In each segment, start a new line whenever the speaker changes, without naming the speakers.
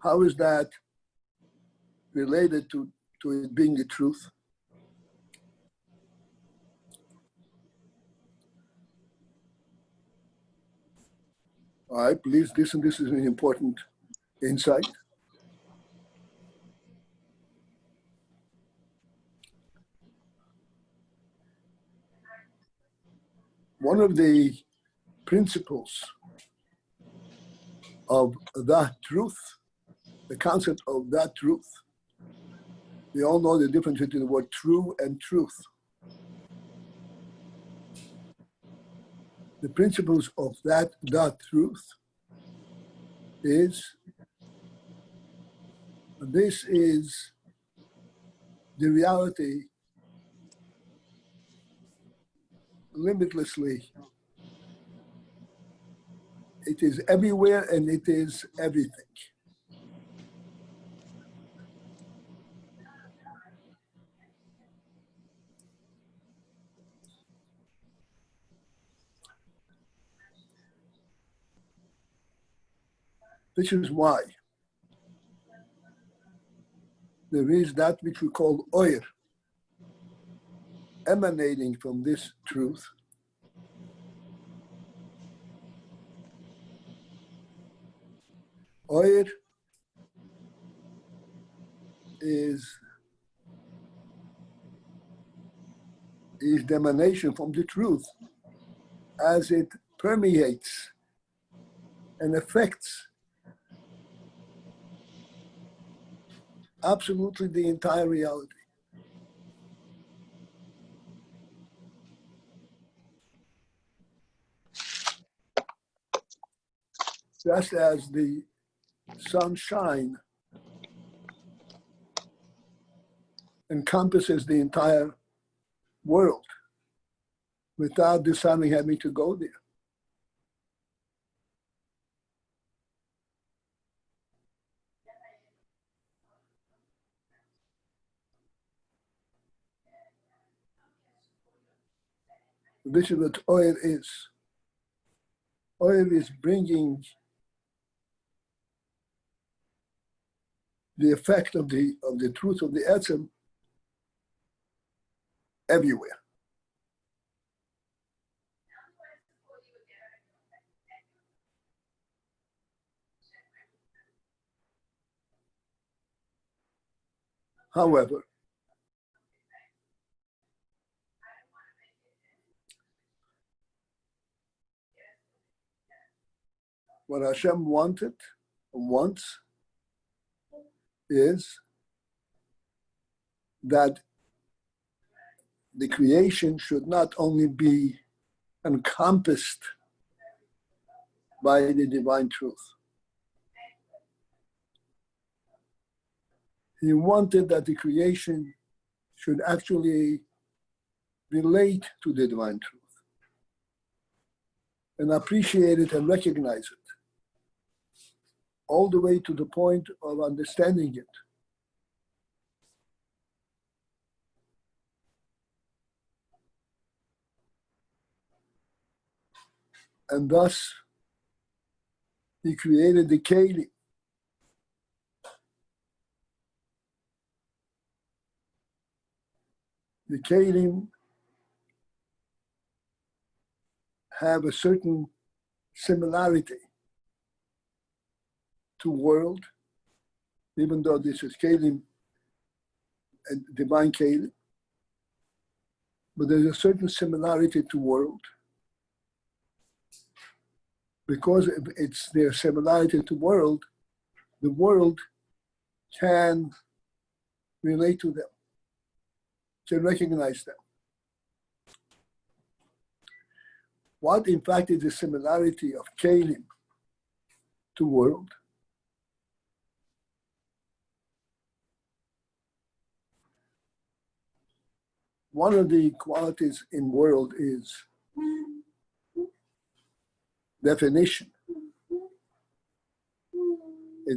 How is that related to it being the truth? All right, please listen. This is an important insight. One of the principles of that truth, the concept of that truth, we all know the difference between the word true and truth. The principles of that truth is, this is the reality limitlessly. It is everywhere and it is everything. This is why there is that which we call AYIN, emanating from this truth. AYIN is the emanation from the truth as it permeates and affects absolutely the entire reality. Just as the sunshine encompasses the entire world without the sun having to go there. This is what AYIN is. AYIN is bringing the effect of the truth of the Etzem everywhere. However, what Hashem wants is that the creation should not only be encompassed by the divine truth. He wanted that the creation should actually relate to the divine truth and appreciate it and recognize it, all the way to the point of understanding it. And thus, he created the Kelim. The Kelim have a certain similarity to world, even though this is Kelim and divine Kelim, but there's a certain similarity to world. Because it's their similarity to world, the world can relate to them, can recognize them. What in fact is the similarity of Kelim to world? One of the qualities in world is definition, a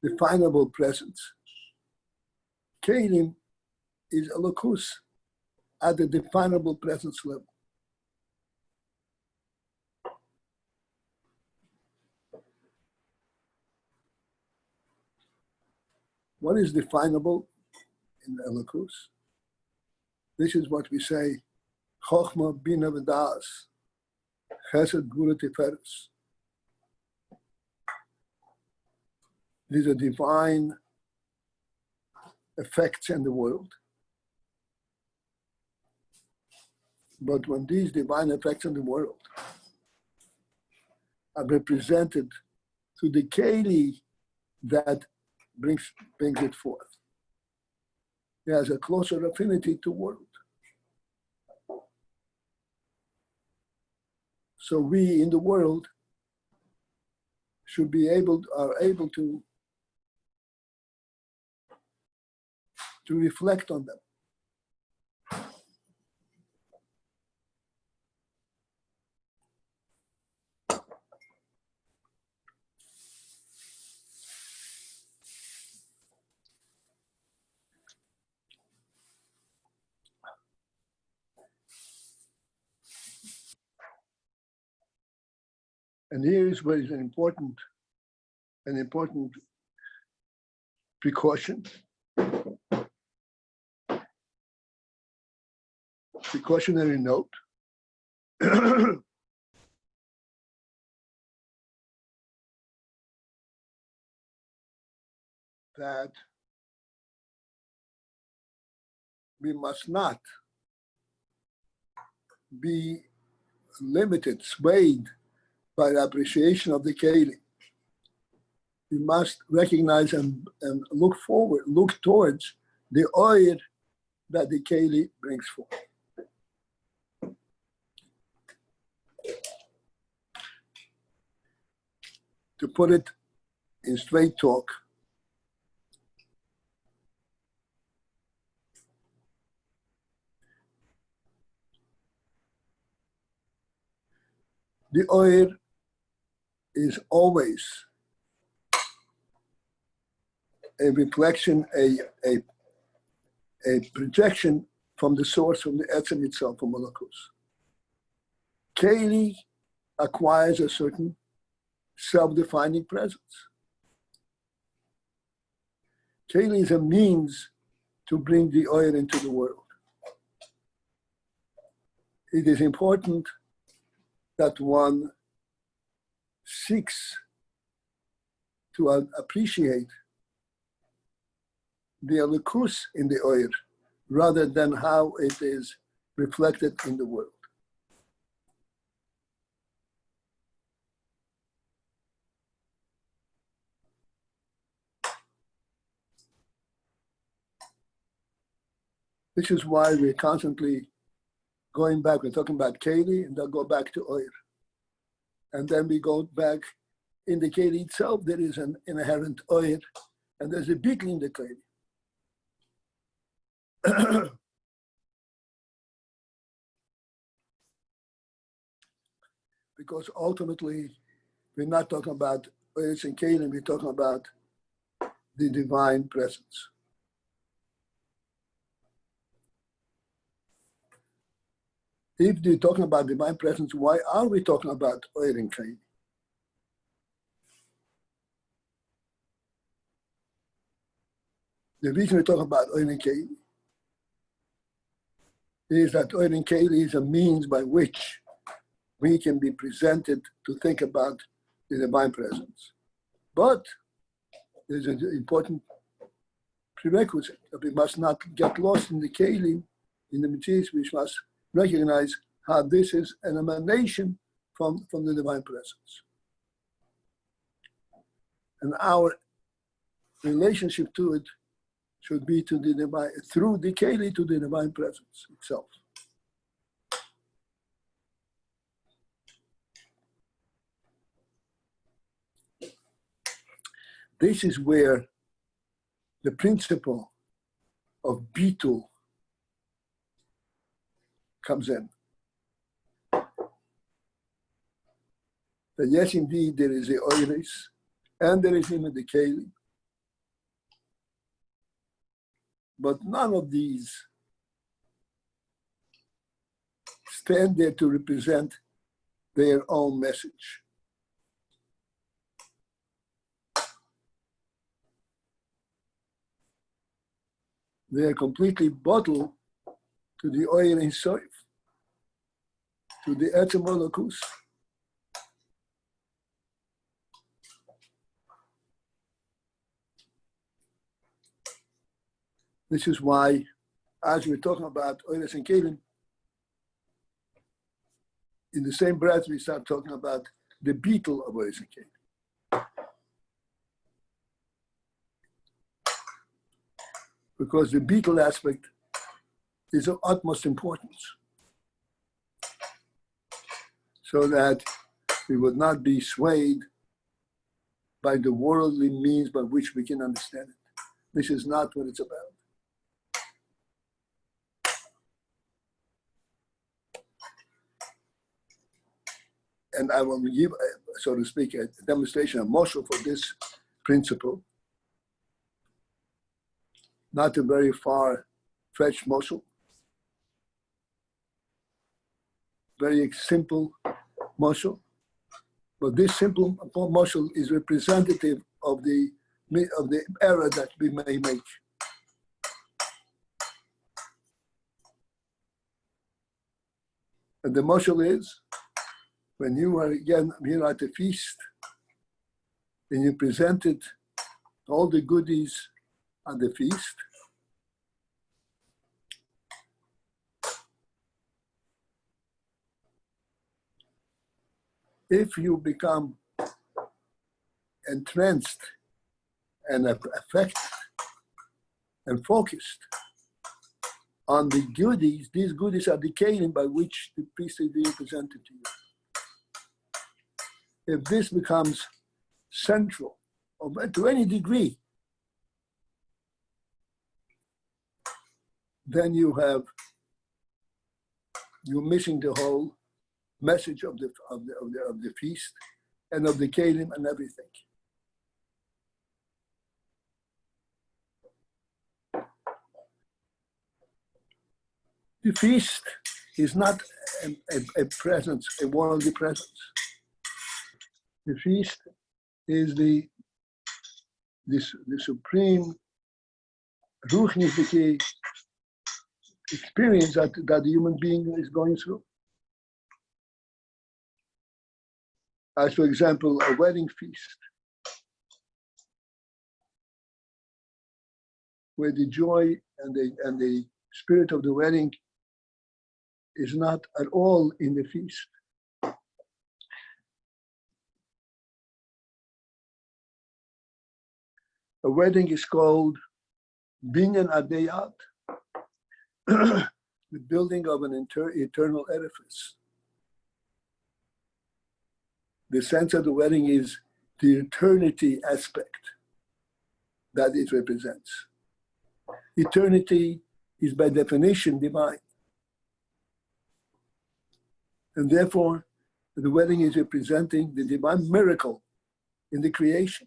definable presence. Kelim is a locus at the definable presence level. What is definable in Elokus? This is what we say, Chochma Bina V'Das, Chesed Gvura Tiferes. These are divine effects in the world. But when these divine effects in the world are represented through the Keli that brings it forth, it has a closer affinity to world. So we in the world should are able to reflect on them. And here is where is an important precaution. Precautionary note. That we must not be limited, swayed by the appreciation of the Keli. We must recognize and look towards the oil that the Keli brings forth. To put it in straight talk, the oil is always a reflection, a projection from the source, from the Etzem itself, from Malakus. Keli acquires a certain self-defining presence. Keli is a means to bring the oil into the world. It is important that one seeks to appreciate the Elokus in the oil rather than how it is reflected in the world. This is why we're constantly going back. We're talking about Keli, and then go back to oil. And then we go back in the Keli itself. There is an inherent oil, and there's a beacon in the Keli. Because ultimately, we're not talking about oils and Keli, we're talking about the divine presence. If we're talking about divine presence, why are we talking about oil and Keli? The reason we're talking about oil and Keli is that oil and Keli is a means by which we can be presented to think about the divine presence. But there's an important prerequisite that we must not get lost in the Keli, in the materials. We must recognize how this is an emanation from the divine presence. And our relationship to it should be to the divine, through the Keli to the divine presence itself. This is where the principle of Bitul comes in. That yes, indeed, there is the oilis, and there is even the Keli. But none of these stand there to represent their own message. They are completely bottled to the oil in soif, to the etymologus. This is why, as we're talking about oilers and kelim, in the same breath we start talking about the beetle of oilers and kelim. Because the beetle aspect is of utmost importance, so that we would not be swayed by the worldly means by which we can understand it. This is not what it's about. And I will give, so to speak, a demonstration, a moshel for this principle. Not a very far-fetched moshel. Very simple moshel. But this simple moshel is representative of the error that we may make. And the moshel is, when you are again here at the feast and you presented all the goodies at the feast, if you become entranced and affected and focused on the goodies, these goodies are the kelim by which the feast is being presented to you. If this becomes central, or to any degree, then you're missing the whole message of the feast and of the kelim and everything. The feast is not a presence, a worldly presence. The feast is the supreme ruchnische experience that the human being is going through. As for example, a wedding feast, where the joy and the spirit of the wedding is not at all in the feast. A wedding is called binyan adeyat, the building of an eternal edifice. The sense of the wedding is the eternity aspect that it represents. Eternity is by definition divine. And therefore, the wedding is representing the divine miracle in the creation.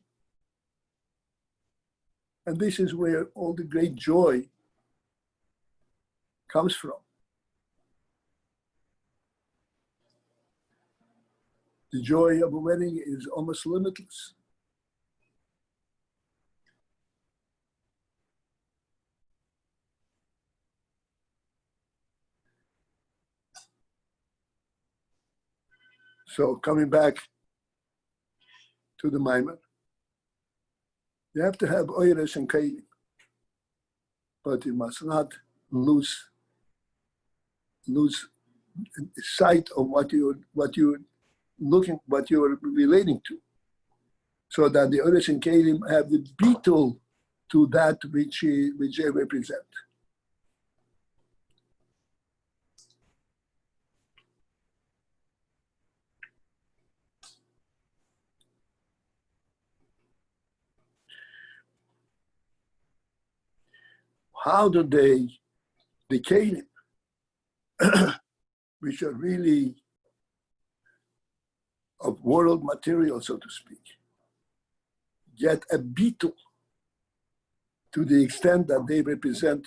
And this is where all the great joy comes from. The joy of a wedding is almost limitless. So coming back to the Maimon, you have to have oiros and kelim, but you must not lose sight of what you're relating to, so that the oiros and kelim have the beetle to that which they represent. How do the kelim, which are really of world material, so to speak, get a beetle to the extent that they represent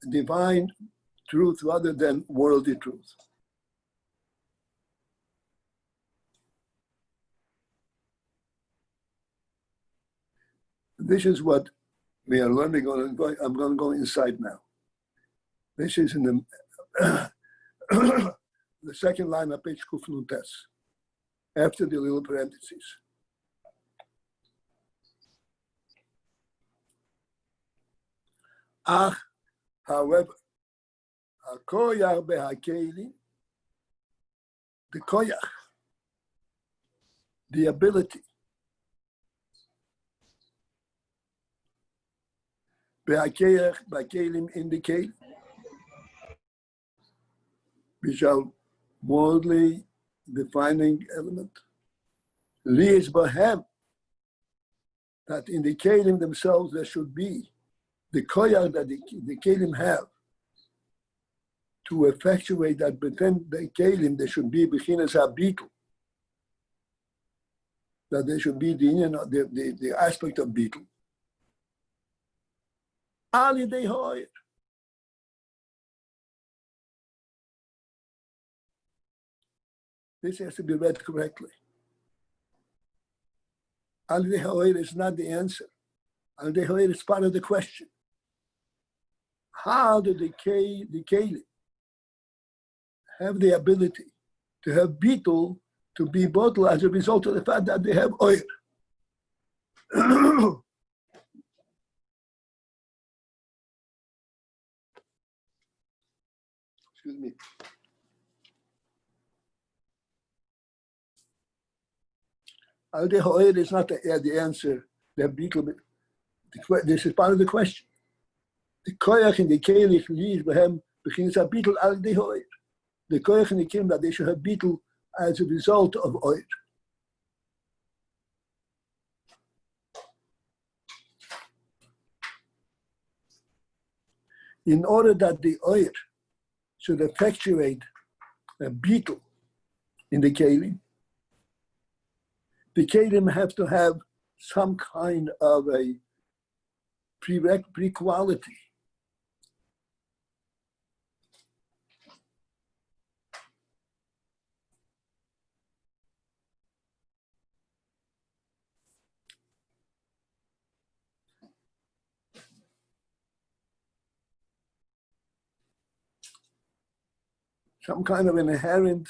divine truth rather than worldly truth? This is what We are learning I'm going to go inside now. This is in the the second line of page Kuf Nun Tes, after the little parentheses. However, HaKoyach BeHaKelim, the koyach, the ability, BeHaKelim in the Kelim, which are worldly defining element. Li is Bahem, that in the Kelim themselves there should be the koyach that the Kelim have to effectuate that within the Kelim there should be bechinas habitul, that there should be the aspect of bitul. Ali de hoyer. This has to be read correctly. Ali de hoyer is not the answer. Ali de hoyer is part of the question. How do the Kelim have the ability to have bitul, to be bottled as a result of the fact that they have oil? Excuse me. Al dehoir is not the answer. This is part of the question. The koyach in the kelich lies behem begins a bitul al dehoir. The koyach in the kelim that they should have bitul as a result of oil. In order that the oil should effectuate a bitul in the kelim have to have some kind of a pre-quality. Some kind of an inherent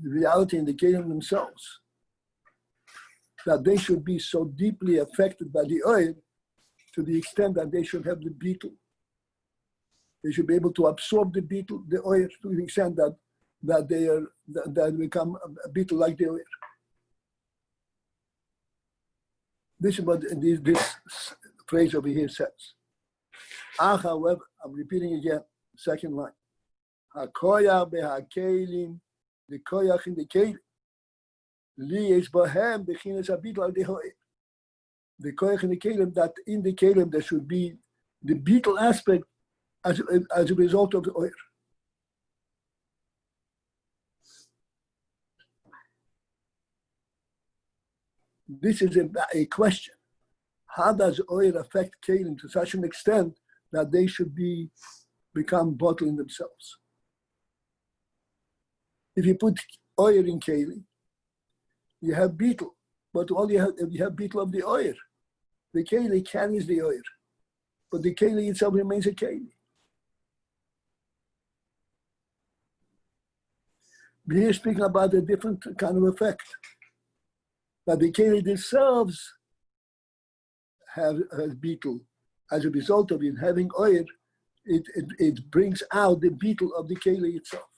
reality in the kingdom themselves, that they should be so deeply affected by the oil to the extent that they should have the beetle. They should be able to absorb the beetle, the oil, to the extent that they become a beetle like the oil. This is what this phrase over here says. However, I'm repeating again, second line. HaKoyach BeHaKelim, the koyach in the kelim. Li is bahem bechinas habitul al dehoir. The koyach in the kelim, that in the kelim there should be the beetle aspect as a result of the oil. This is a question. How does oil affect kelim to such an extent that they should become bottled in themselves? If you put oil in kelim, you have beetle, but all you have beetle of the oil. The kelim carries the oil, but the kelim itself remains a kelim. We are speaking about a different kind of effect. But the kelim themselves have beetle. As a result of it having oil, it brings out the beetle of the kelim itself.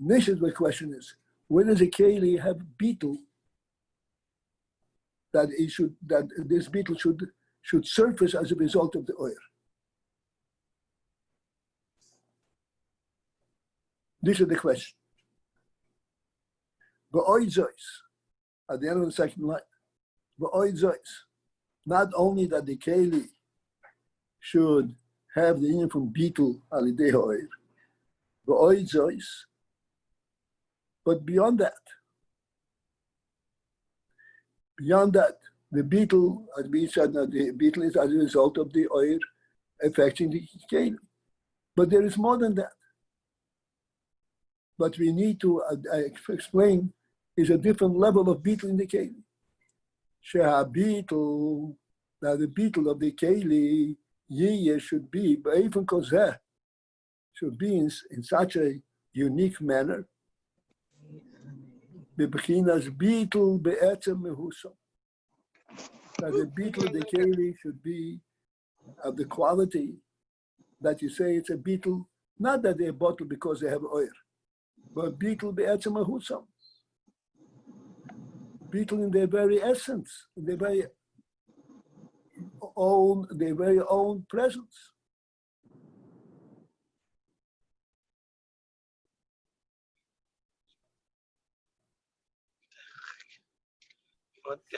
This is the question is, when does a kelim have beetle that this beetle should surface as a result of the oil? This is the question. At the end of the second line, not only that the kelim should have the union from beetle alidei oil, but beyond that, the beetle, as we said, the beetle is as a result of the oil affecting the kelim. But there is more than that. But we need to explain is a different level of beetle in the kelim. Shehabitul, now the beetle of the keli yiyeh should be ba'ifun kozeh, should be in such a unique manner. Bebchinas beetle be'etzem mehusam. Now the beetle of the keli should be of the quality that you say it's a beetle, not that they're bottle because they have oil, but beetle be'etzem mehusam. Beetle in their very essence, in their very own presence.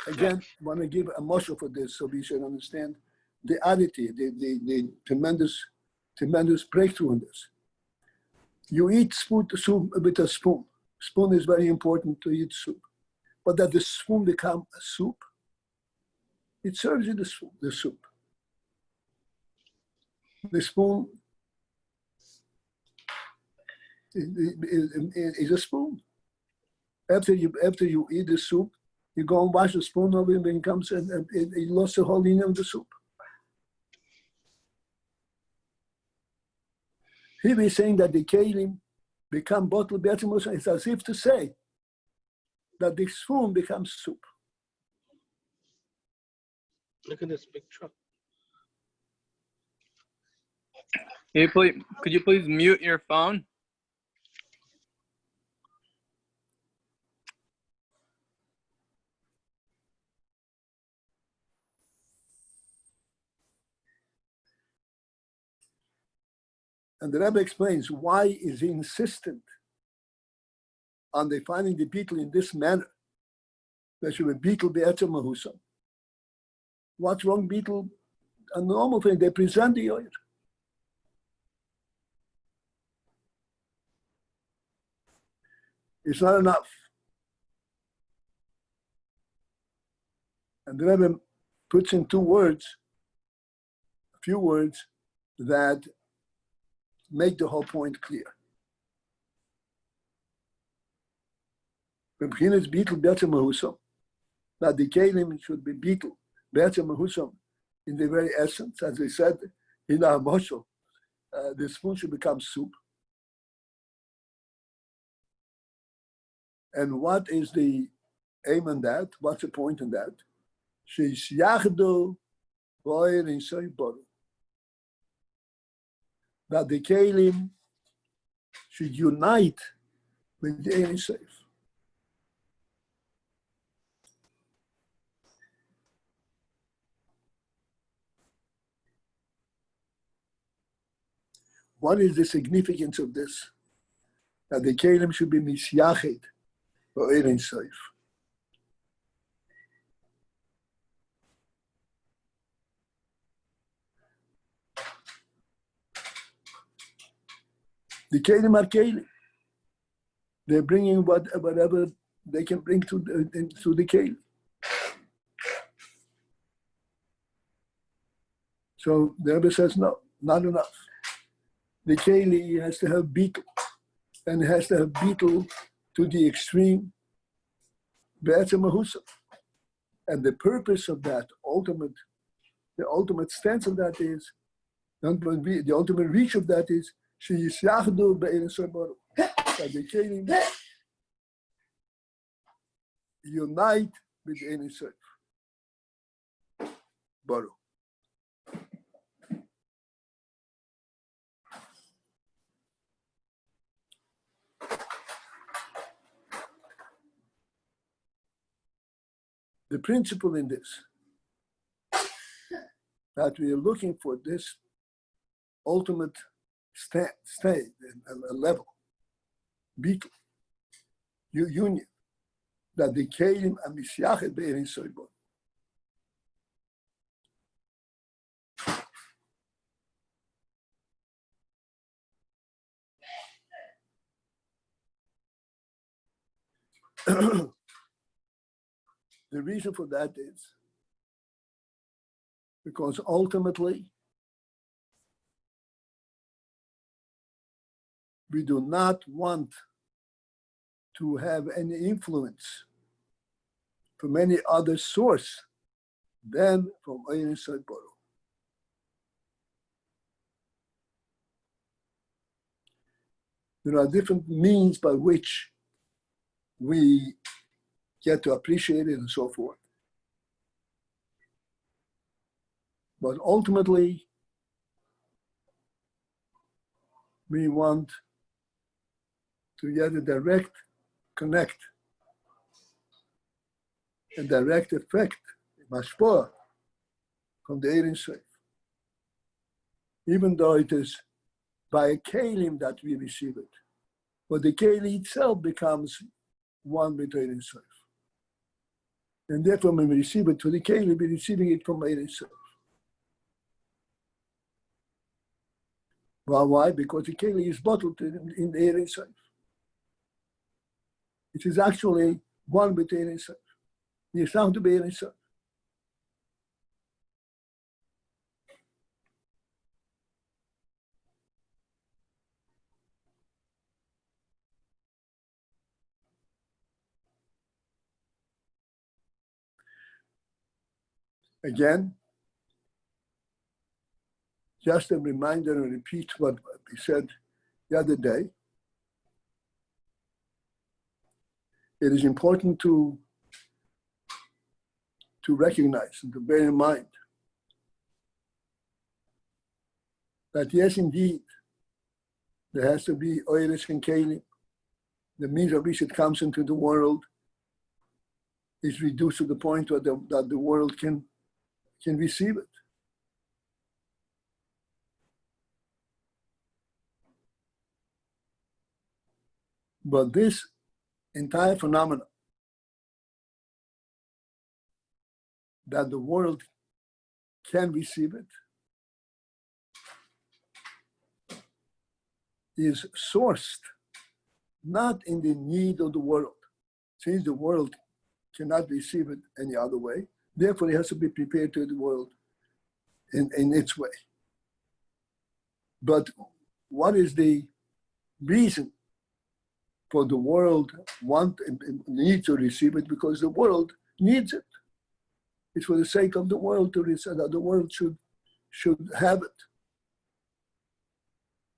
Again, I want to give a mashal for this so we should understand the oddity, the tremendous breakthrough in this. You eat soup with a spoon. Spoon is very important to eat soup. But that the spoon become a soup, it serves you the soup. The spoon is a spoon. After you eat the soup, you go and wash the spoon over it, and it comes and it lost the whole meaning of the soup. Here we're saying that the kelim become bottle be'etzem. It's as if to say that the spoon becomes soup.
Look at this picture.
Could you please mute your phone?
And the Rebbe explains why is he insistent on defining the beetle in this manner. There should be beetle be'etzem mehusam. What's wrong, beetle? A normal thing, they present the oil. It's not enough. And the Rebbe puts in a few words that make the whole point clear. B'chinas beetle be'etzem mehusam. That the kelim should be beetle be'etzem mehusam in the very essence, as I said in our mashal. The spoon should become soup. And what is the aim in that? What's the point in that? That the kelim should unite with the Ein Sof. What is the significance of this? That the kelim should be misyached for Ein Sof. The kelim are kelim. They're bringing whatever they can bring to the kelim. So the Rebbe says, no, not enough. The keli has to have beetle, and it has to have beetle to the extreme, be'etzem mehusam. And the purpose of that the ultimate stance of that is, the ultimate reach of that is, sheyisyachdu be'ein sof baruch. That the kelim unite with the Ein Sof baruch. The principle in this, that we are looking for this ultimate state, a level, beetle, union, that the kelim are misyached be'ein sof baruch. The reason for that is because ultimately we do not want to have any influence from any other source than from AYIN Sod Baruch. There are different means by which we get to appreciate it and so forth. But ultimately, we want to get a direct connect, a direct effect, mashpah, from the Ein Sof. Even though it is by a kelim that we receive it, but the keli itself becomes one with Ein Sof. And therefore, when we receive it to the keli, we're receiving it from Ein Sof. Well, why? Because the keli is bottled in the Ein Sof. It is actually one with Ein Sof. It is found to be Ein Sof. Again, just a reminder and repeat what we said the other day. It is important to recognize and to bear in mind that yes, indeed, there has to be oiris and kelim. The means of which it comes into the world is reduced to the point where that the world can receive it. But this entire phenomenon that the world can receive it is sourced not in the need of the world, since the world cannot receive it any other way. Therefore, it has to be prepared to the world in its way. But what is the reason for the world need to receive it? Because the world needs it. It's for the sake of the world to receive that the world should have it.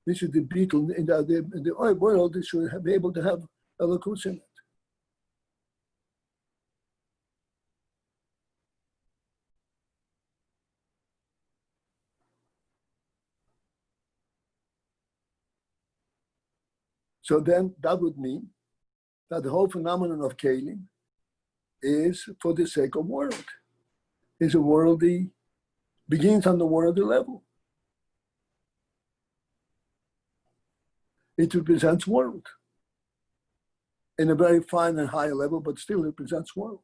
This is the beetle in the world. It should be able to have elokus in it. So then that would mean that the whole phenomenon of kelim is for the sake of world. It's a worldly, begins on the worldly level. It represents world in a very fine and high level, but still represents world.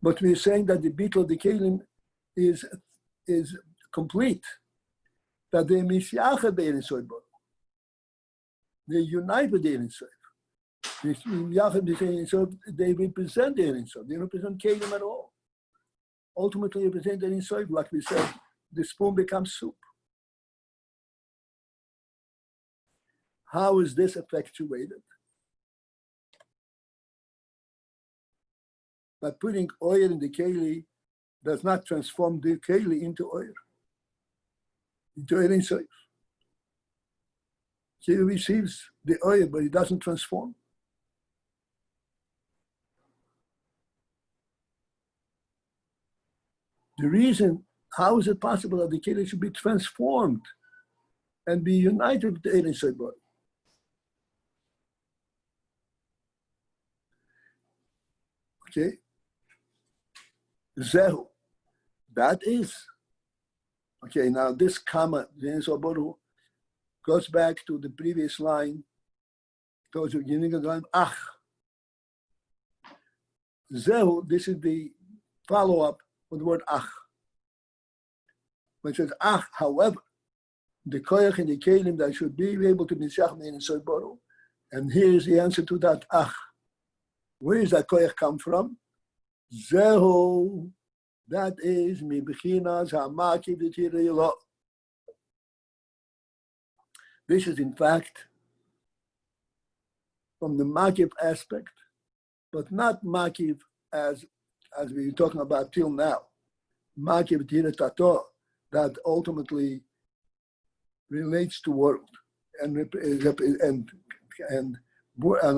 But we're saying that the beetle of the kelim is complete. That they misyacha the Ein Sof Baruch. They unite with the Ein Sof. They represent the Ein Sof. They represent kelim at all. Ultimately represent the Ein Sof, like we said, the spoon becomes soup. How is this effectuated? By putting oil in the keli does not transform the keli into oil. Into Ein Sof. He receives the oil, but it doesn't transform. The reason, how is it possible that the keli should be transformed and be united with the Ein Sof body? Okay? Zehu. That is. Okay, now this comma, the Ein Sof Baruch, goes back to the previous line, towards the beginning of the line, ach. Zehu, this is the follow-up of the word ach. When it says ach, however, the koyach and the kelim that should be able to be shach in Ein Sof Baruch. And here is the answer to that ach. Where does that koyach come from? Zehu. That is mi bechinas ha'maki v'tirei. This is in fact from the makif aspect, but not makif as we were talking about till now. Makif diretato, that ultimately relates to world and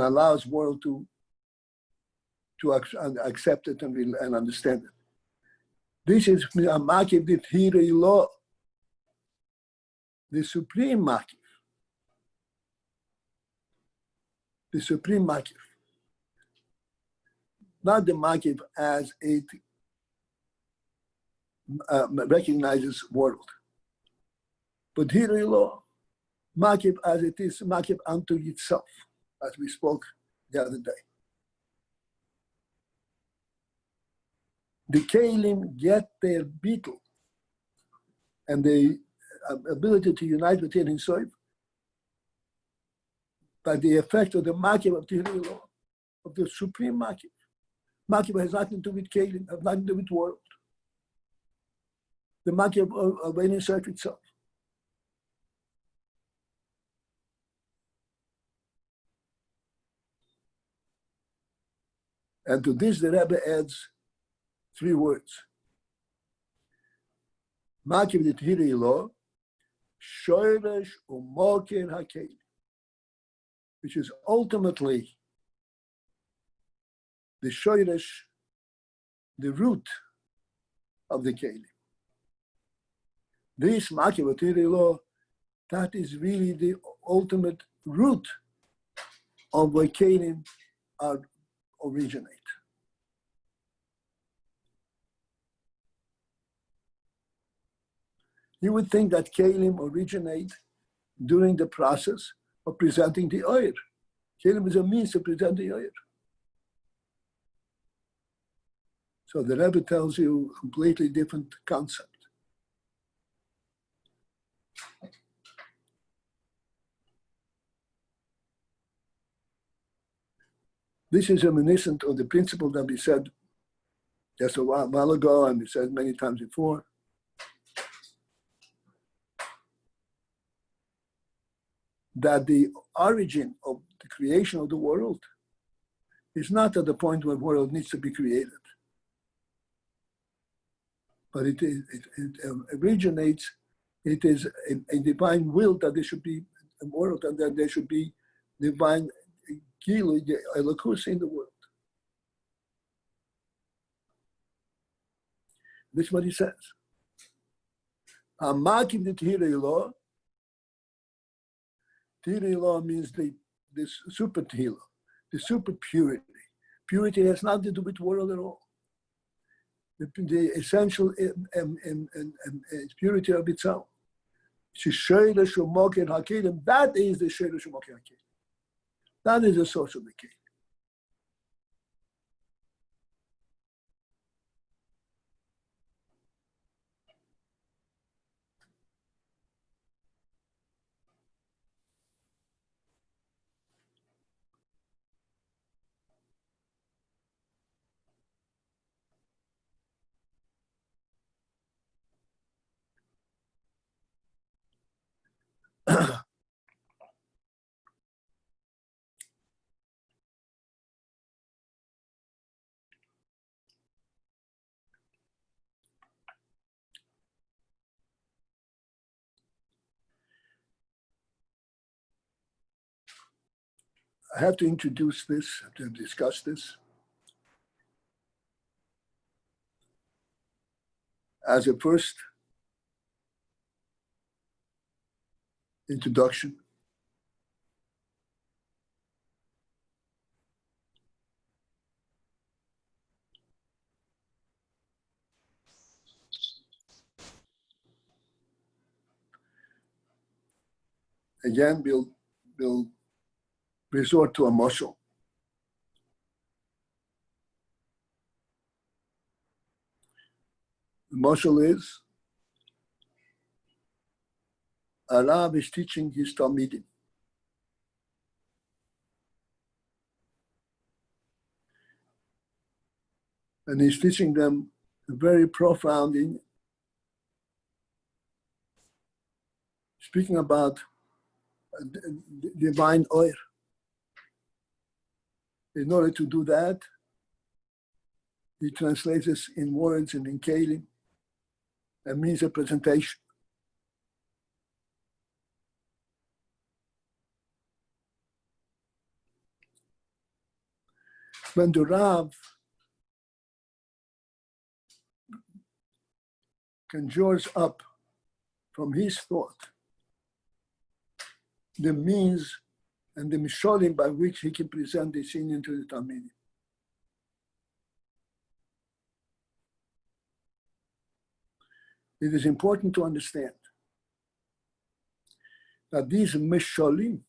allows world to accept it and understand it. This is a makif d'tihirei lo, the supreme makif. The supreme makif. Not the makif as it recognizes world. But hirei lo, makif as it is, makif unto itself, as we spoke the other day. The Kalim get their beetle and the ability to unite with Ein Sof by the effect of the makif of Tirei Lo, of the supreme makif. Makif has nothing to do with Kalim, has nothing to do with world. The makif of Ein Sof itself. And to this, the Rebbe adds 3 words. Makif d'tihirei lo, shoresh u'moker hakelim, which is ultimately the shoresh, the root of the kelim. This makif d'tihirei lo, that is really the ultimate root of where kelim originate. You would think that kelim originate during the process of presenting the oil. Kelim is a means to present the oil. So the Rebbe tells you a completely different concept. This is reminiscent of the principle that we said just a while ago, and we said many times before. That the origin of the creation of the world is not at the point where the world needs to be created. But it originates, it is a divine will that there should be a world and that there should be divine gilu, elokus in the world. This is what he says. Makif d'tihirei lo. Tirei lo means the super tehila, the super purity. Purity has nothing to do with world at all. The essential purity of itself. That is the sheresh u'moker hakelim. That is the source of the kelim. I have to introduce this, to discuss this. As a first introduction, again, we'll resort to a mashal. The mashal is a Rab is teaching his Talmidim. And he's teaching them a very profound in speaking about divine oil. In order to do that, he translates this in words and in kelim, and means a presentation. When the Rav conjures up from his thought the means and the misholim by which he can present this union to the Talmidim. It is important to understand that these misholim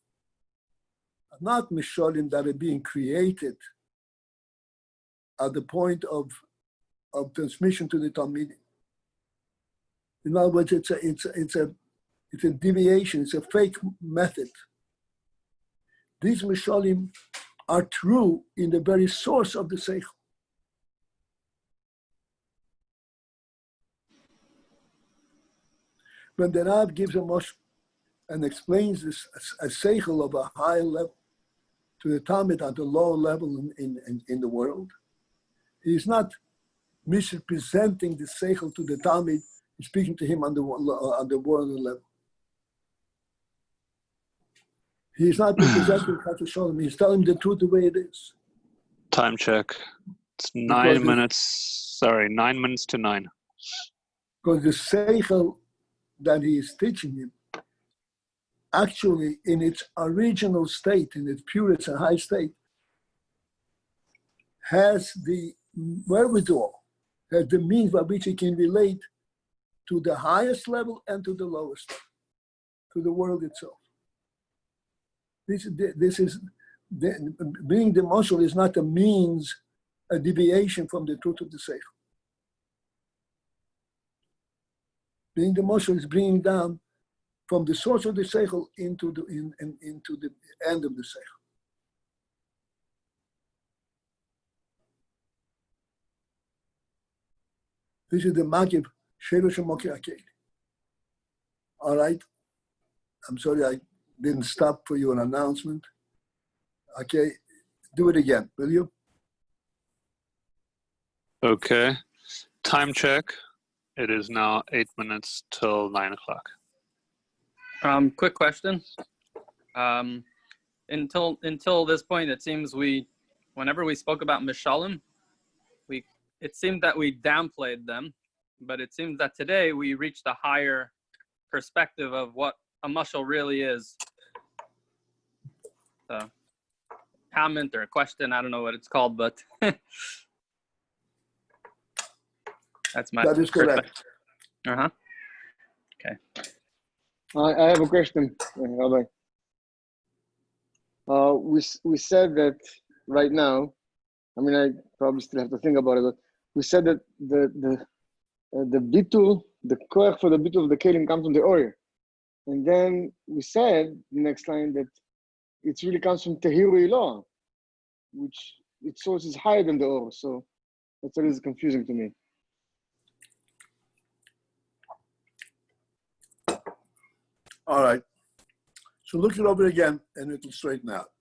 are not misholim that are being created at the point of transmission to the Talmidim. In other words, it's a deviation, it's a fake method. These misholim are true in the very source of the seichel. When the Rab gives a mosh and explains this a seichel of a high level to the Talmud at a lower level in the world, he is not misrepresenting the seichel to the Talmud, he's speaking to him on the world level. He's not representing Chas v'Sholom, he's telling the truth the way it is.
Time check. It's 9 minutes, 9 minutes to 9.
Because the seichel that he is teaching him, actually in its original state, in its purest and high state, has the wherewithal, has the means by which he can relate to the highest level and to the lowest, to the world itself. This is being the mashal is not a means, a deviation from the truth of the seichel. Being the mashal is bringing down from the source of the seichel into the end of the seichel. This is the magib shelo shemoki akeli. All right. I'm sorry I didn't stop for your announcement. Okay, do it again, will you?
Okay. Time check. It is now 8 minutes till 9 o'clock.
Quick question. Until this point, it seems whenever we spoke about mishalim, it seemed that we downplayed them, but it seems that today we reached a higher perspective of what a mashal really is. So, comment or a question, I don't know what it's called, but that's my
That is correct.
Uh-huh. Okay.
I have a question, Rabbi. We said that right now, I mean, I probably still have to think about it, but we said that the bitul, the koach for the bitul of the kelim comes from the oil. And then we said, the next line, that it really comes from tehiru ilah, which its source is higher than the or. So that's what is confusing to me.
All right. So look it over again and it'll straighten out.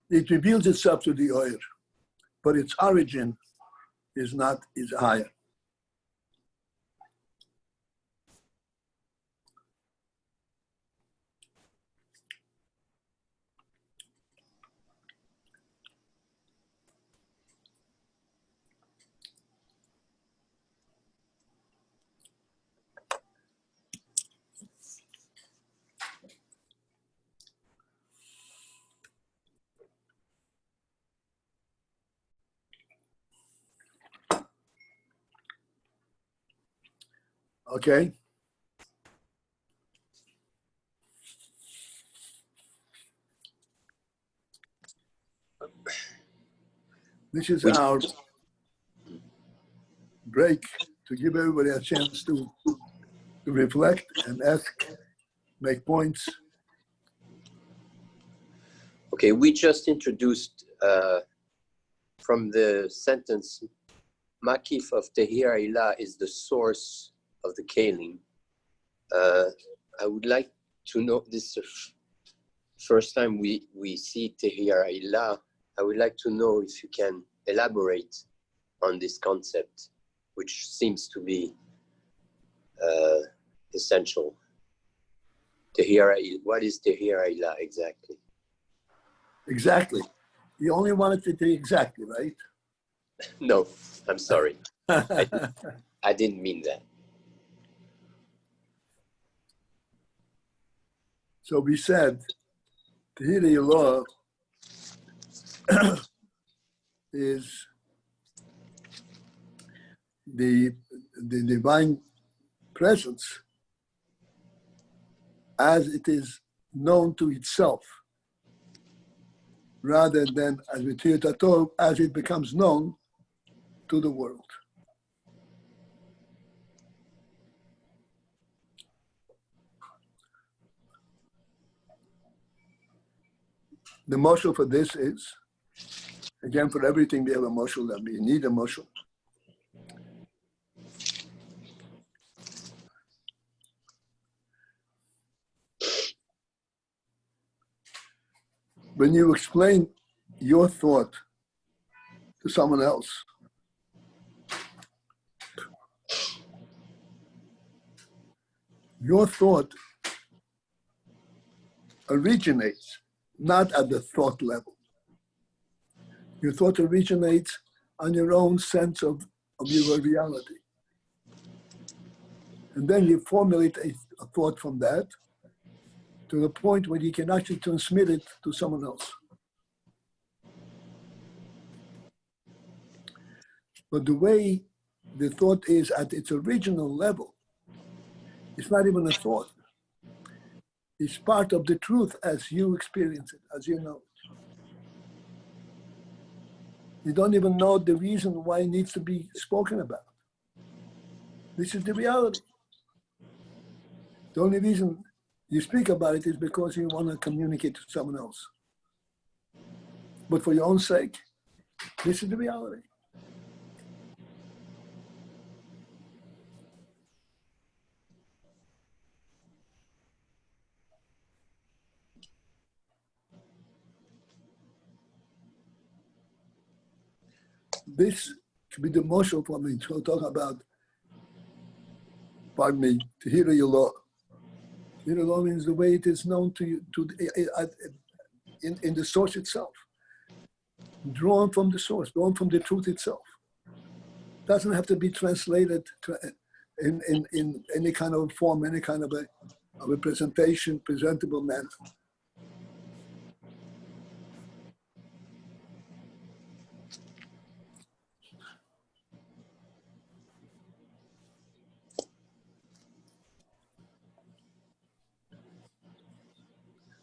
It reveals itself to the oil, but its origin is higher. Okay. This is our break to give everybody a chance to reflect and ask, make points.
Okay, we just introduced from the sentence, Makif of Tehir Ilah is the source of the Kalim. I would like to know, this first time we see Tehir Ilah, I would like to know if you can elaborate on this concept, which seems to be essential. What is Tehir Ilah exactly?
Exactly. You only wanted to do exactly, right?
No, I'm sorry. I didn't mean that.
So we said, Tehillah Ilah is the divine presence as it is known to itself, rather than as as it becomes known to the world. The motion for this is, again, for everything we have a motion, that we need a motion. When you explain your thought to someone else, your thought originates not at the thought level. Your thought originates on your own sense of your reality. And then you formulate a thought from that to the point where you can actually transmit it to someone else. But the way the thought is at its original level, it's not even a thought. It's part of the truth as you experience it, as you know it. You don't even know the reason why it needs to be spoken about. This is the reality. The only reason you speak about it is because you want to communicate to someone else. But for your own sake, this is the reality. This should be the motion for me to talk about, pardon me, Tehillah Ilah. Tehillah Ilah means the way it is known to you, in the source itself. Drawn from the source, drawn from the truth itself. Doesn't have to be translated in any kind of form, any kind of a presentation, presentable manner.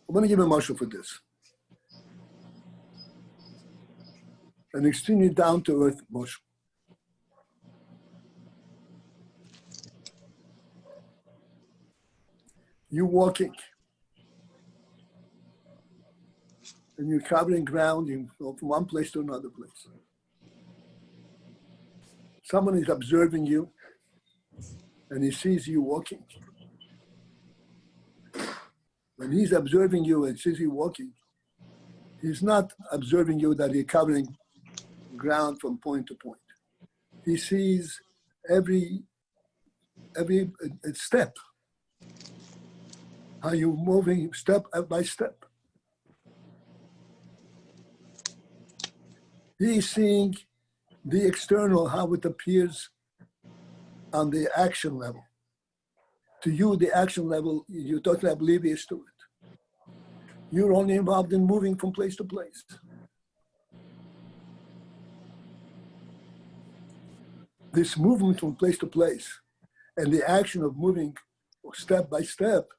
I'm going to give a marshal for this. An extremely down-to-earth marshal. You're walking, and you're covering ground, you go from one place to another place. Someone is observing you, and he sees you walking. When he's observing you and sees you walking, he's not observing you that you're covering ground from point to point. He sees every step, how you're moving step by step. He's seeing the external, how it appears on the action level. To you, the action level, you're totally oblivious to it. You're only involved in moving from place to place. This movement from place to place and the action of moving step by step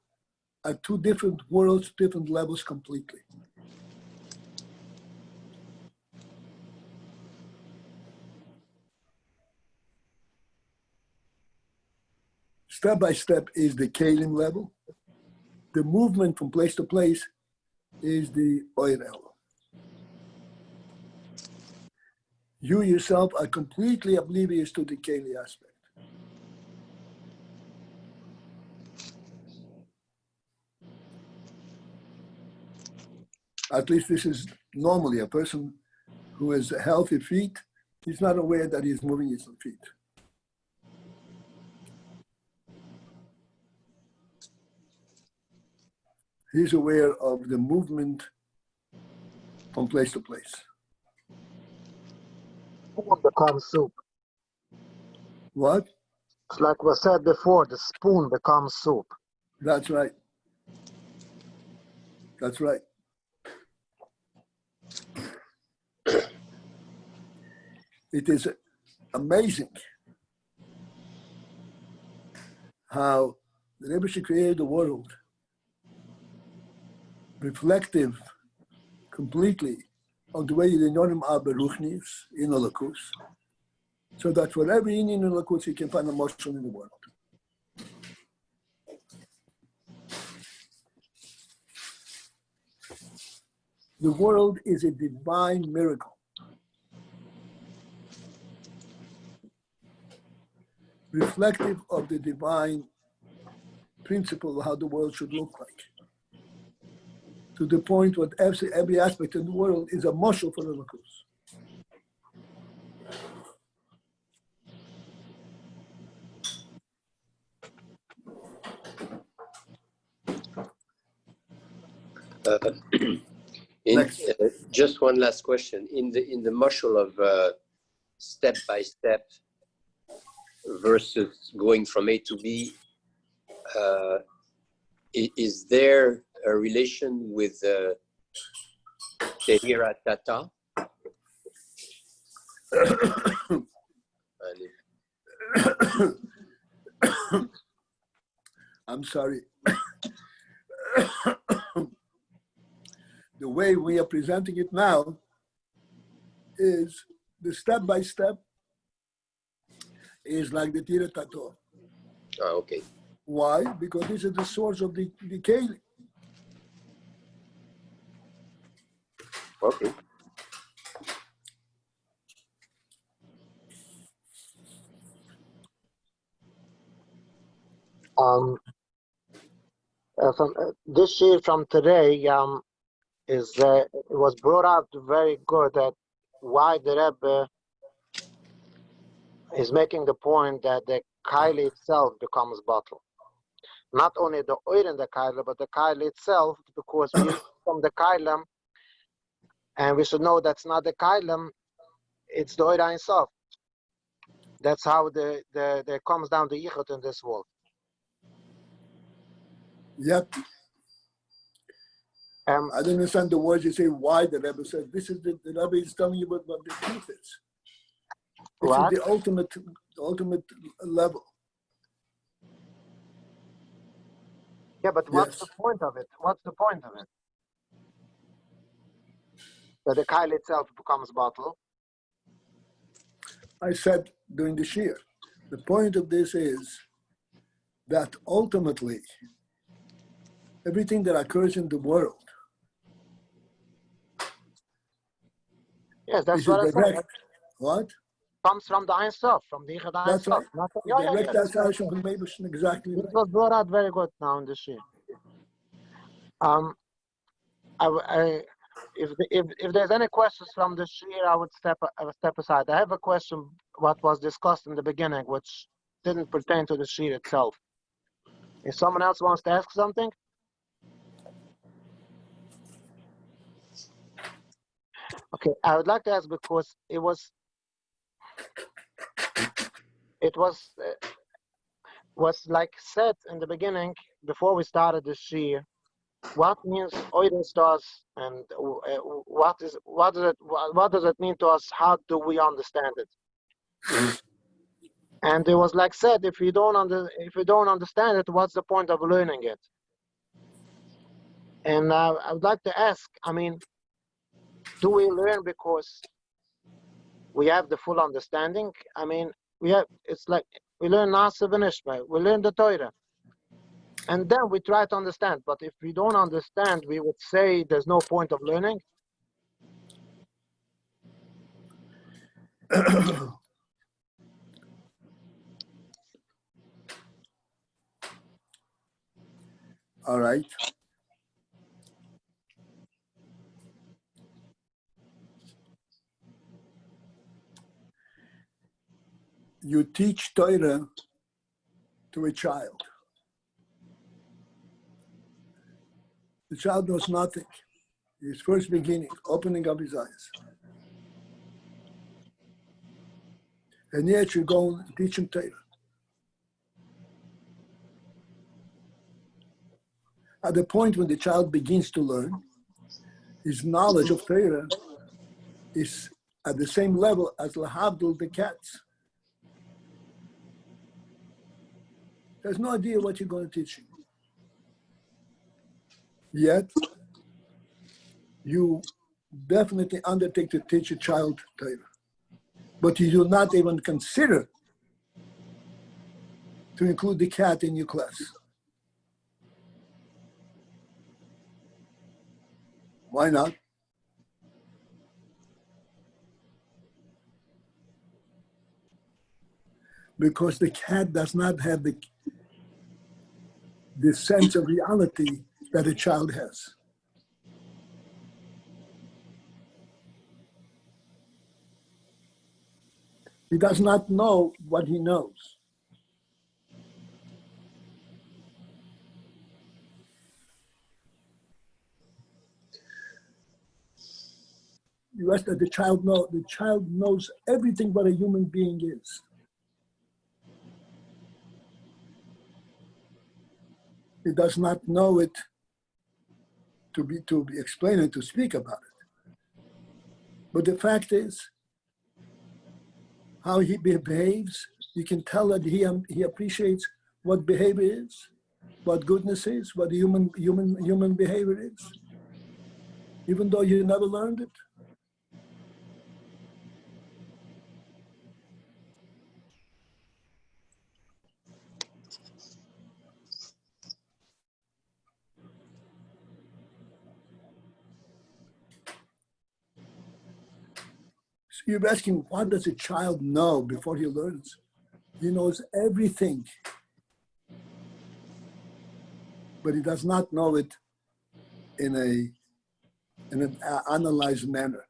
are two different worlds, different levels completely. Step by step is the Kalim level. The movement from place to place is the AYIN level. you yourself are completely oblivious to the Keli aspect. At least this is normally a person who has healthy feet. He's not aware that he's moving his feet. He's aware of the movement from place to place.
Spoon becomes soup.
What?
It's like was said before, the spoon becomes soup.
That's right. That's right. It is amazing how the Rebbe created the world reflective completely of the way the Yonim are beruchnis in the Lakus, so that for every Indian in the Lakus, you can find a motion in the world. The world is a divine miracle. Reflective of the divine principle of how the world should look like. To the point where every aspect of the world is a marshal for the Lakus.
Just one last question. In the marshal of step by step versus going from A to B, is there a relation with Tehira Tata?
I'm sorry. The way we are presenting it now is the step by step is like the Tira Tato.
Okay.
Why? Because this is the source of the Keli.
Okay.
From this year from today, it was brought out very good that why the Rebbe is making the point that the Kaili itself becomes bottle. Not only the oil in the Kaili, but the Kaili itself, because we from the Kailam, and we should know that's not the Kailam, it's the oil itself. That's how there comes down the Yichud in this world.
Yep. I don't understand the words you say, why the Rebbe said. This is the Rebbe is telling you what the truth is. This
What?
is the ultimate level.
Yeah, but what's
Yes.
the point of it? What's the point of it? That the Kaili itself becomes bottle.
I said during the Shir, the point of this is that ultimately everything that occurs in the world
Yes, that's
is
what
a
I said.
direct, what?
Comes from the Ein Sof, from the Yichud Ein
That's
Sof.
right.
Yeah,
Direct
that's what I
association
said.
from Meibush, exactly
It
right.
was brought out very good now in this year. If there's any questions from this year, I would step aside. I have a question. What was discussed in the beginning, which didn't pertain to the sheet itself. If someone else wants to ask something, okay. I would like to ask because it was like said in the beginning before we started this year. What means oiden stars, and what does it mean to us? How do we understand it? And it was like said, if you don't understand it, what's the point of learning it? And I would like to ask, I mean, do we learn because we have the full understanding? I mean, it's like we learn Nasa V'Nishma, we learn the Torah. And then we try to understand. But if we don't understand, we would say there's no point of learning.
All right. You teach Torah to a child. The child knows nothing. His first beginning, opening up his eyes. And yet you go and teach him Torah. At the point when the child begins to learn, his knowledge of Torah is at the same level as Lahavdul, the cats. He has no idea what you're going to teach him. Yet, you definitely undertake to teach a child Torah. But you do not even consider to include the cat in your class. Why not? Because the cat does not have the sense of reality that a child has. He does not know what he knows. You ask that the child knows everything what a human being is. He does not know it to be explained and to speak about it. But the fact is, how he behaves, you can tell that he appreciates what behavior is, what goodness is, what human behavior is, even though you never learned it. So you're asking, what does a child know before he learns? He knows everything, but he does not know it in an analyzed manner.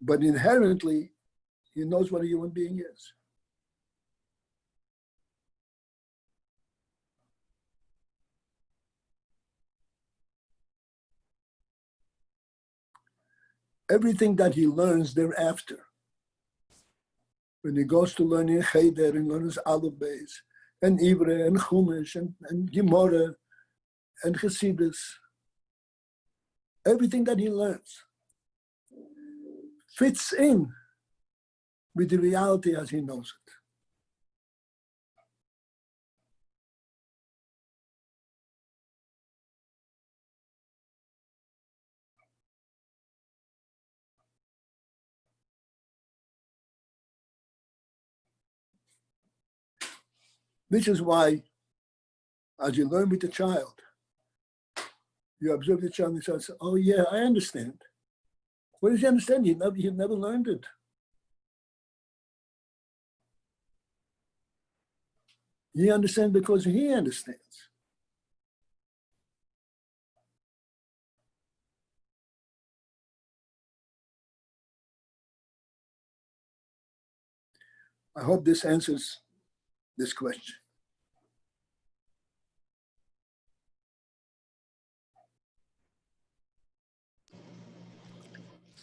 But inherently, he knows what a human being is. Everything that he learns thereafter, when he goes to learn in Cheder and learns Aleph Beis, and Ivre, and Chumash, and Gemara, and Chassidus, everything that he learns fits in with the reality as he knows it. Which is why, as you learn with the child, you observe the child and the child says, oh yeah, I understand. What does he understand? He never learned it. He understands because he understands. I hope this answers this question.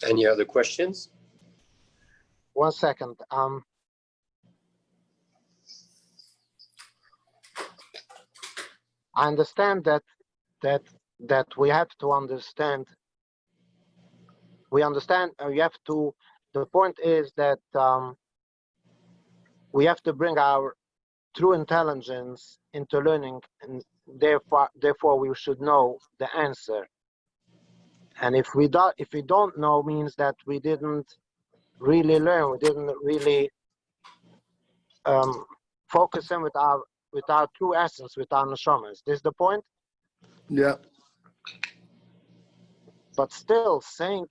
Any other questions?
1 second. I understand that we have to understand. We understand. You have to. The point is that we have to bring our true intelligence into learning, and therefore we should know the answer. And if we don't know, means that we didn't really learn. We didn't really focus in with our true essence, with our neshama. Is this the point?
Yeah.
But still, saying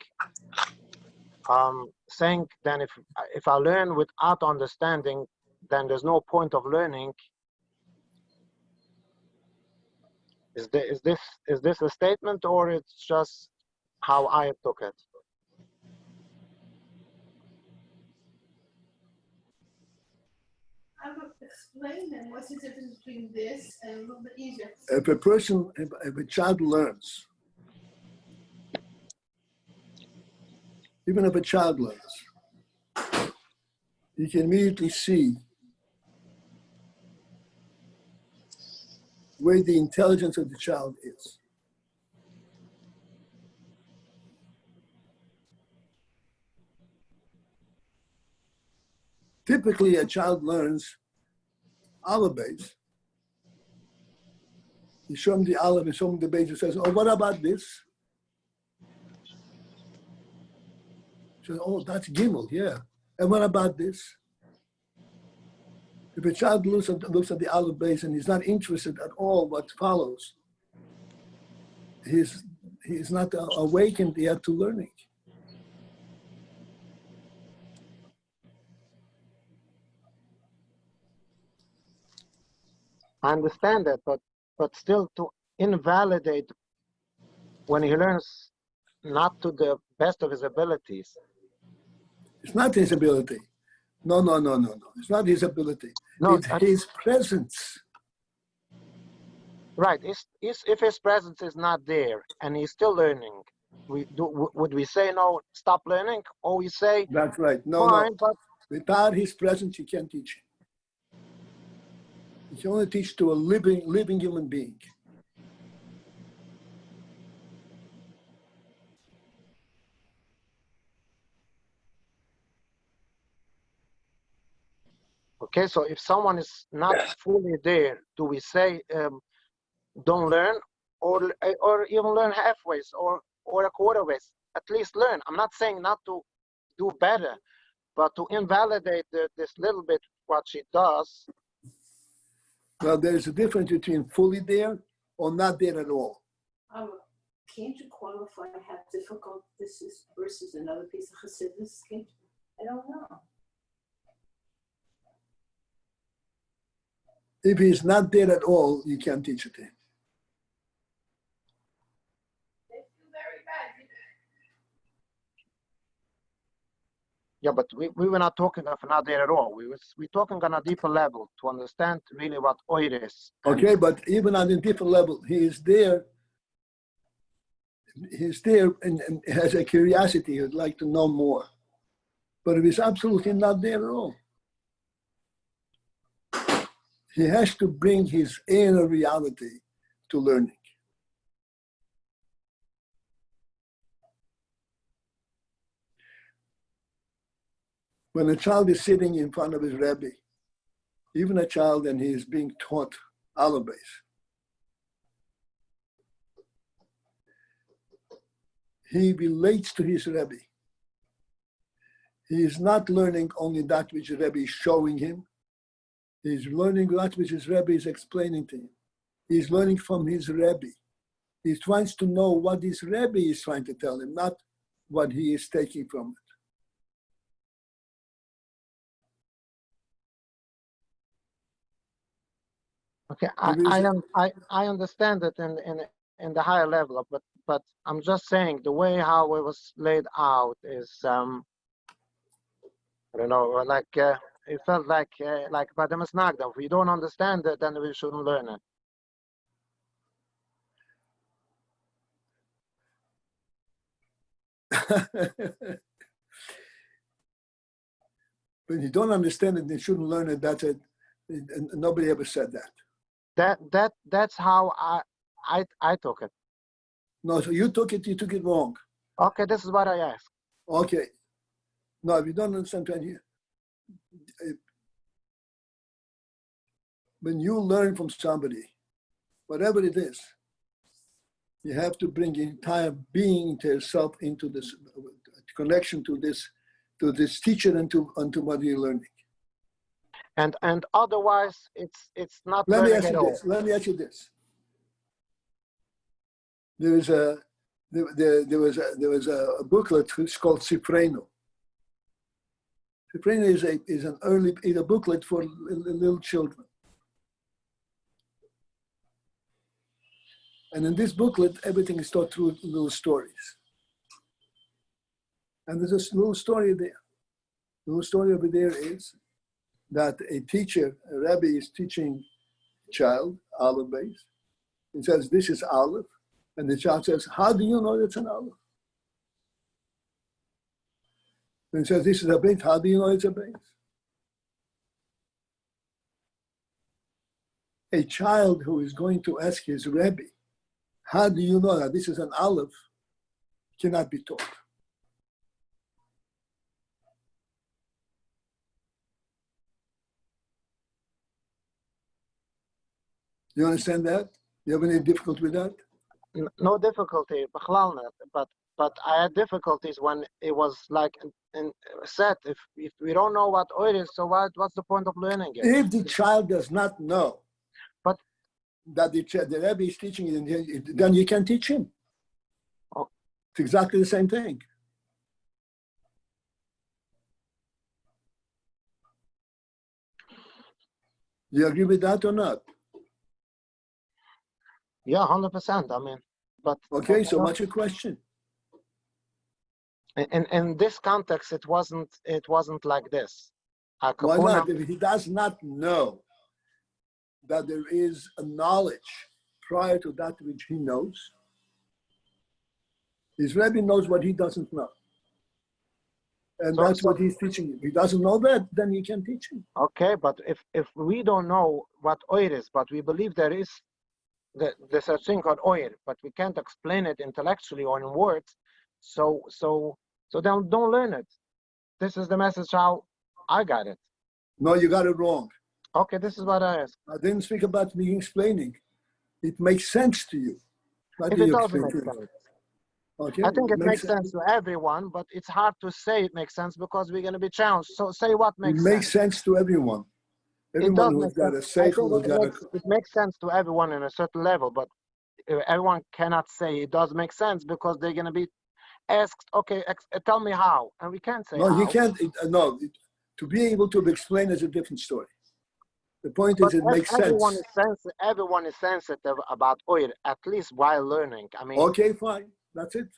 saying then if I learn without understanding, then there's no point of learning. Is this a statement, or it's just how I took it?
I will explain then what's the difference between this and a little bit easier.
If a child learns, even if a child learns, you can immediately see where the intelligence of the child is. Typically, a child learns olive base. You show him the olive and show him the base and says, oh, what about this? He says, oh, that's Gimel, yeah. And what about this? If a child looks at the olive base and he's not interested at all what follows, he's not awakened yet to learning.
I understand that, but still to invalidate when he learns not to the best of his abilities.
It's not his ability. No. It's not his ability.
No,
it's his presence.
Right. If his presence is not there and he's still learning, would we say no, stop learning, or we say
That's right. No.
But
without his presence, you can't teach him. You can only teach to a living human being.
okay, so if someone is not fully there, do we say don't learn, or even learn halfway, or a quarter ways? At least learn. I'm not saying not to do better, but to invalidate this little bit what she does.
Well, there's a difference between fully there or not there at all.
Can't you qualify how difficult this is versus another piece of chassidus? I don't know.
If he's not there at all, you can't teach it to him.
They feel very bad.
Yeah, but we were not talking of not there at all. We're talking on a deeper level to understand really what oil is.
Okay, but even on a different level, he is there. He's there and has a curiosity. He'd like to know more. But if he's absolutely not there at all, he has to bring his inner reality to learning. When a child is sitting in front of his Rebbe, even a child, and he is being taught olive base, he relates to his Rebbe. He is not learning only that which the Rebbe is showing him. He's learning that which his Rebbe is explaining to him. He's learning from his Rebbe. He tries to know what his Rebbe is trying to tell him, not what he is taking from it.
Okay, I understand it in the higher level, but I'm just saying the way how it was laid out is I don't know, like it felt like by the Masnagda. If we don't understand it, then we shouldn't learn
it. When you don't understand it, you shouldn't learn it. That's it. And nobody ever said that.
That's how I took it.
No, so you took it wrong.
Okay, this is what I asked.
Okay. No, if you don't understand, when you learn from somebody, whatever it is, you have to bring your entire being to yourself into this connection to this teacher and to what you're learning.
And otherwise, it's not
Let me
learning
ask
at
you
all.
this. Let me ask you this. There was a booklet. It's called Sifreno. Sifrina is a booklet for little children. And in this booklet, everything is taught through little stories. And there's a little story there. The little story over there is that a teacher, a Rebbe, is teaching a child, olive base. He says, this is olive. And the child says, how do you know it's an olive? And he says, this is a base. How do you know it's a base? A child who is going to ask his Rebbe, how do you know that this is an olive, cannot be taught. You understand that? You have any difficulty with that?
No difficulty, but I had difficulties when it was like said, if we don't know what oil is, so what's the point of learning it?
If the child does not know
but
that the Rebbe is teaching it, then you can teach him.
Oh.
It's exactly the same thing. Do you agree with that or not?
Yeah, 100%. I mean, but
Okay, so what's your question?
in this context, it wasn't like this.
Why not? If he does not know that there is a knowledge prior to that which he knows, his Rebbe knows what he doesn't know. And that's what he's teaching him. If he doesn't know that, then you can teach him.
Okay, but if we don't know what oil is, but we believe there is there's a thing called oil, but we can't explain it intellectually or in words, so then don't learn it. This is the message how I got it.
No, you got it wrong.
Okay, this is what I asked.
I didn't speak about me explaining. It makes sense to you.
If it doesn't make sense.
Okay.
I think it makes sense to everyone, but it's hard to say it makes sense because we're going to be challenged. So say what makes sense.
It makes sense to everyone. Everyone who's got a seichel,
it makes sense to everyone in a certain level, but everyone cannot say it does make sense because they're going to be asked, okay, tell me how, and we can't say
no,
how.
you can't. To be able to explain is a different story. The point is, it makes
everyone
sense.
Everyone is sensitive about oil, at least while learning. I mean,
okay, fine, that's it.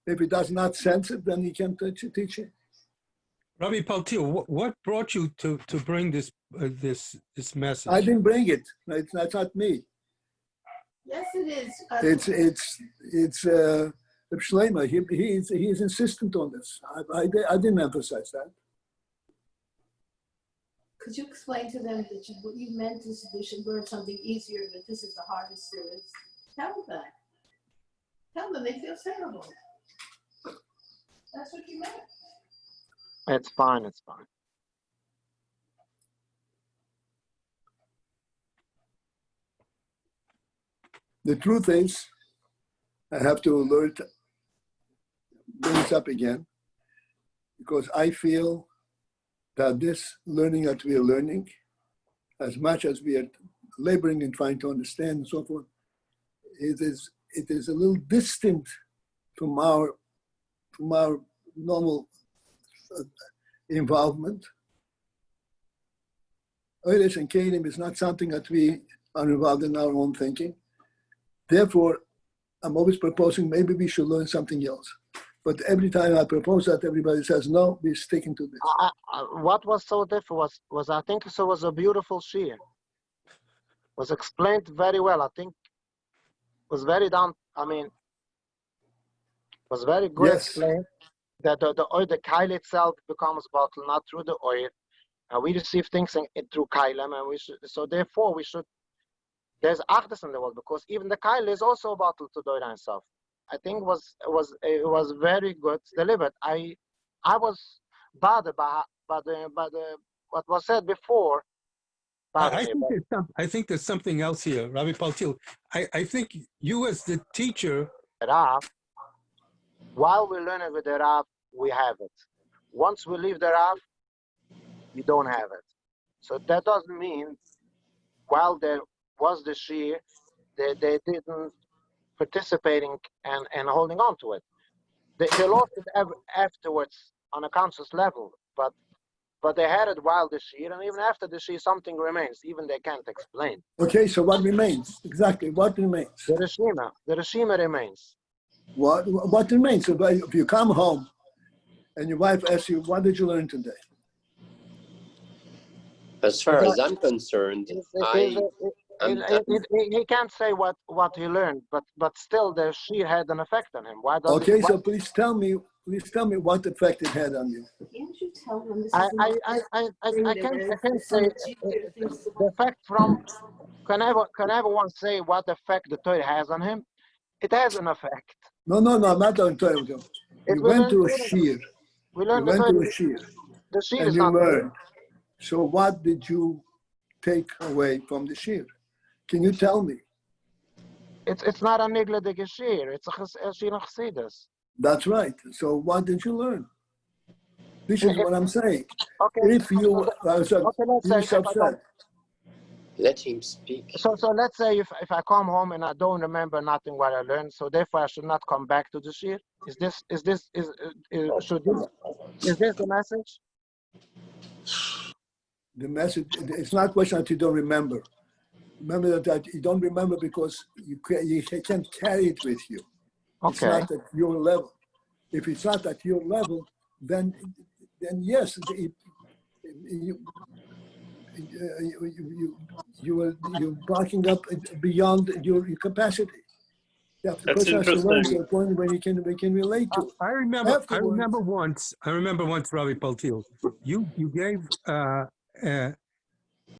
If it does not sense it, then you can teach it.
Rabbi Paltiel, what brought you to bring this message?
I didn't bring it. That's not me.
Yes, it is.
It's Shleima. He's insistent on this. I didn't emphasize that.
Could you explain to them that what you meant is they should learn something easier, but this is the hardest there is? Tell them that. Tell them they feel terrible. That's what you meant.
it's fine. It's fine.
The truth is, I have to bring this up again, because I feel that this learning that we are learning, as much as we are laboring and trying to understand and so forth, it is a little distant from our normal involvement. Oilis and Kelim is not something that we are involved in our own thinking. Therefore, I'm always proposing maybe we should learn something else. But every time I propose that, everybody says, no, we're sticking to this.
What was so different was I think it was a beautiful shir. Was explained very well. I think was very was very good explained that the oil, the kail itself becomes bottle, not through the oil. And we receive things through kailam, and therefore we should. There's achdus in the world because even the kail is also a bottle to the oil itself. I think it was very good delivered. I was bothered by what was said before.
I think there's something else here, Rabbi Paltiel. I think you as the teacher,
Rav, while we learn it with the Rav, we have it. Once we leave the Rav, we don't have it. So that doesn't mean while there was the shir, they didn't participating and holding on to it. They lost it afterwards on a conscious level. but they had it while the Shir, and even after the Shir, something remains, even they can't explain.
Okay, so what remains? Exactly, what remains?
The Rishima remains.
What remains? So if you come home and your wife asks you, what did you learn today?
As far as I'm concerned,
He can't say what he learned, but still the Shir had an effect on him. Why does
Okay, so please tell me what effect it had on you.
Can't you tell them this
I
is
can't say the effect from. Can everyone say what effect the Torah has on him? It has an effect.
No, I'm not going to tell you. You went to a shir.
We
You
learned
went
the
to
Torah.
a shir,
The Shir
and
is
you
not.
learned. So what did you take away from the shir? Can you tell me?
It's not a nigla de Shir. It's a Shir Chassidus.
That's right. So what did you learn? This is what I'm saying.
Okay.
If you,
let's say if I come,
let him speak.
so let's say if I come home and I don't remember nothing what I learned, so therefore I should not come back to the Shir. Is this the message?
the message, it's not a question that you don't remember. Remember that you don't remember because you can't carry it with you. It's
Okay.
not at your level. If it's not at your level, then yes, you're barking up beyond your capacity. Yeah, the
That's
person has to learn to
interesting.
a point when he can relate to it.
I remember once, Rabbi Paltiel, you gave